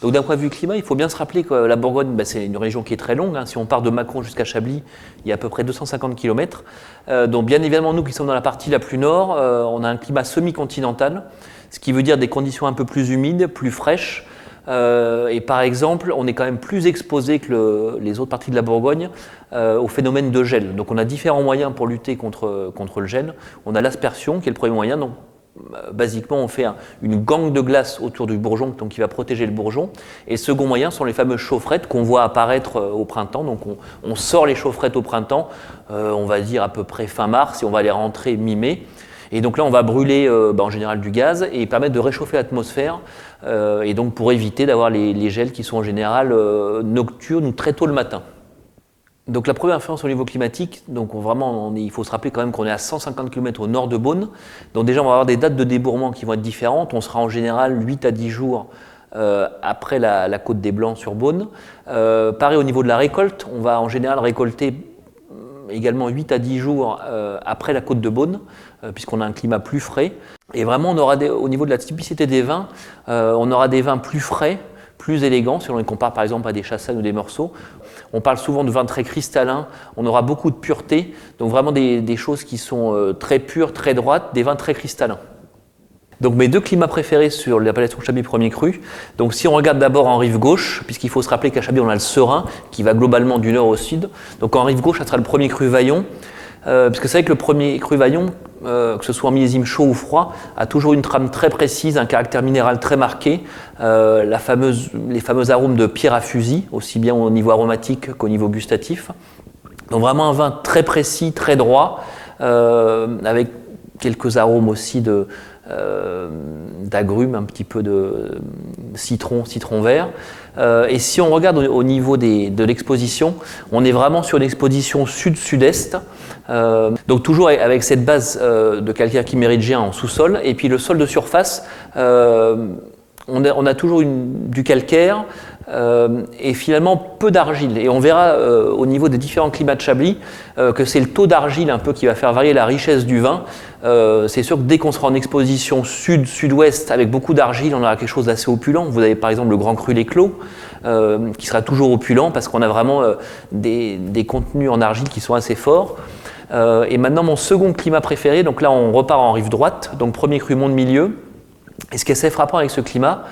Donc d'un point de vue climat, il faut bien se rappeler que la Bourgogne, c'est une région qui est très longue. Si on part de Mâcon jusqu'à Chablis, il y a à peu près 250 km. Donc bien évidemment, nous qui sommes dans la partie la plus nord, on a un climat semi-continental, ce qui veut dire des conditions un peu plus humides, plus fraîches. Et par exemple, on est quand même plus exposé que les autres parties de la Bourgogne au phénomène de gel. Donc on a différents moyens pour lutter contre le gel. On a l'aspersion, qui est le premier moyen. Donc, basiquement, on fait une gangue de glace autour du bourgeon, donc qui va protéger le bourgeon. Et le second moyen sont les fameuses chaufferettes qu'on voit apparaître au printemps. Donc on sort les chaufferettes au printemps, on va dire à peu près fin mars, et on va les rentrer mi-mai. Et donc là, on va brûler en général du gaz et permettre de réchauffer l'atmosphère. Et donc pour éviter d'avoir les gels qui sont en général nocturnes ou très tôt le matin. Donc la première influence au niveau climatique, donc il faut se rappeler quand même qu'on est à 150 km au nord de Beaune. Donc déjà, on va avoir des dates de débourrement qui vont être différentes. On sera en général 8 à 10 jours après la côte des Blancs sur Beaune. Pareil au niveau de la récolte, on va en général récolter également 8 à 10 jours après la côte de Beaune, puisqu'on a un climat plus frais. Et vraiment, on aura au niveau de la typicité des vins, on aura des vins plus frais, plus élégants, si on les compare par exemple à des Chassagne ou des Meursault. On parle souvent de vins très cristallins, on aura beaucoup de pureté, donc vraiment des choses qui sont très pures, très droites, des vins très cristallins. Donc mes deux climats préférés sur l'appellation Chablis Premier Cru. Donc si on regarde d'abord en rive gauche, puisqu'il faut se rappeler qu'à Chablis on a le Serein qui va globalement du nord au sud. Donc en rive gauche, ça sera le Premier Cru Vaillon, parce que c'est vrai que le Premier Cru Vaillon, que ce soit en millésime chaud ou froid, a toujours une trame très précise, un caractère minéral très marqué, les fameux arômes de pierre à fusil, aussi bien au niveau aromatique qu'au niveau gustatif. Donc vraiment un vin très précis, très droit, avec quelques arômes aussi d'agrumes, un petit peu de citron vert. Et si on regarde au niveau de l'exposition, on est vraiment sur une exposition sud-sud-est, donc toujours avec cette base de calcaire chiméridgien en sous-sol, et puis le sol de surface, on a toujours du calcaire, et finalement peu d'argile. Et on verra au niveau des différents climats de Chablis que c'est le taux d'argile un peu qui va faire varier la richesse du vin. C'est sûr que dès qu'on sera en exposition sud-sud-ouest avec beaucoup d'argile, on aura quelque chose d'assez opulent. Vous avez par exemple le Grand Cru Les Clos qui sera toujours opulent parce qu'on a vraiment des contenus en argile qui sont assez forts. Et maintenant mon second climat préféré, donc là on repart en rive droite, donc Premier Cru Mont-de-Milieu. Et ce qui est assez frappant avec ce climat,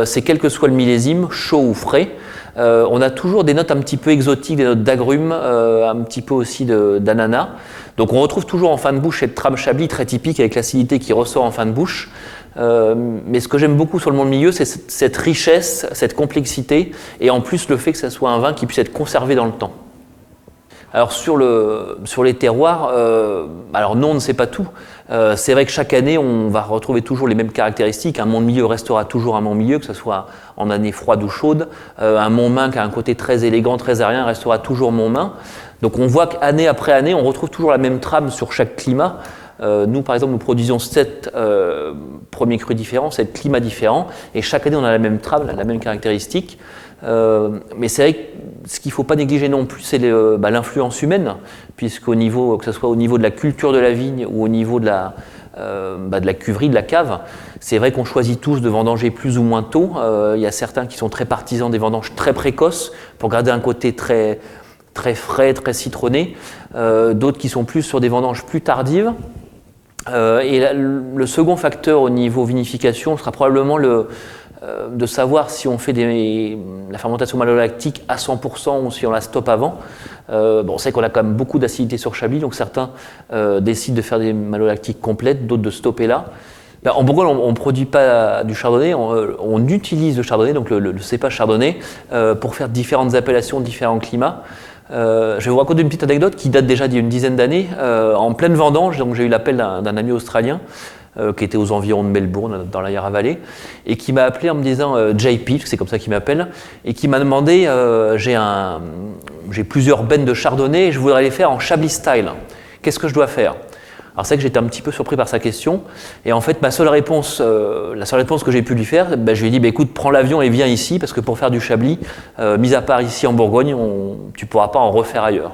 c'est quel que soit le millésime, chaud ou frais, on a toujours des notes un petit peu exotiques, des notes d'agrumes, un petit peu aussi d'ananas. Donc on retrouve toujours en fin de bouche cette trame Chablis très typique avec l'acidité qui ressort en fin de bouche. Mais ce que j'aime beaucoup sur le Mont-de-Milieu, c'est cette richesse, cette complexité, et en plus le fait que ça soit un vin qui puisse être conservé dans le temps. Alors sur les terroirs, alors non, on ne sait pas tout. C'est vrai que chaque année, on va retrouver toujours les mêmes caractéristiques. Un Mont-de-Milieu restera toujours un Mont-de-Milieu, que ce soit en année froide ou chaude. Un Montmain qui a un côté très élégant, très aérien, restera toujours Montmain. Donc on voit qu'année après année, on retrouve toujours la même trame sur chaque climat. Nous, par exemple, nous produisons 7 premiers crus différents, 7 climats différents, et chaque année, on a la même trame, la même caractéristique. Mais c'est vrai que ce qu'il ne faut pas négliger non plus, c'est l'influence humaine, puisqu'au niveau, que ce soit au niveau de la culture de la vigne ou au niveau de la cuverie, de la cave, c'est vrai qu'on choisit tous de vendanger plus ou moins tôt. Il y a certains qui sont très partisans des vendanges très précoces pour garder un côté très, très frais, très citronné. D'autres qui sont plus sur des vendanges plus tardives. Et le second facteur au niveau vinification sera probablement de savoir si on fait la fermentation malolactique à 100% ou si on la stoppe avant. On sait qu'on a quand même beaucoup d'acidité sur Chablis, donc certains décident de faire des malolactiques complètes, d'autres de stopper là. En Bourgogne, on ne produit pas du chardonnay, on utilise le chardonnay, donc le cépage chardonnay, pour faire différentes appellations, différents climats. Je vais vous raconter une petite anecdote qui date déjà d'il y a une dizaine d'années. En pleine vendange, donc j'ai eu l'appel d'un ami australien qui était aux environs de Melbourne, dans la Yarra Valley, et qui m'a appelé en me disant JP, c'est comme ça qu'il m'appelle, et qui m'a demandé j'ai plusieurs bennes de chardonnay et je voudrais les faire en Chablis style. Qu'est-ce que je dois faire? Alors c'est vrai que j'étais un petit peu surpris par sa question, et en fait la seule réponse que j'ai pu lui faire, je lui ai dit écoute, prends l'avion et viens ici, parce que pour faire du Chablis, mis à part ici en Bourgogne, tu ne pourras pas en refaire ailleurs.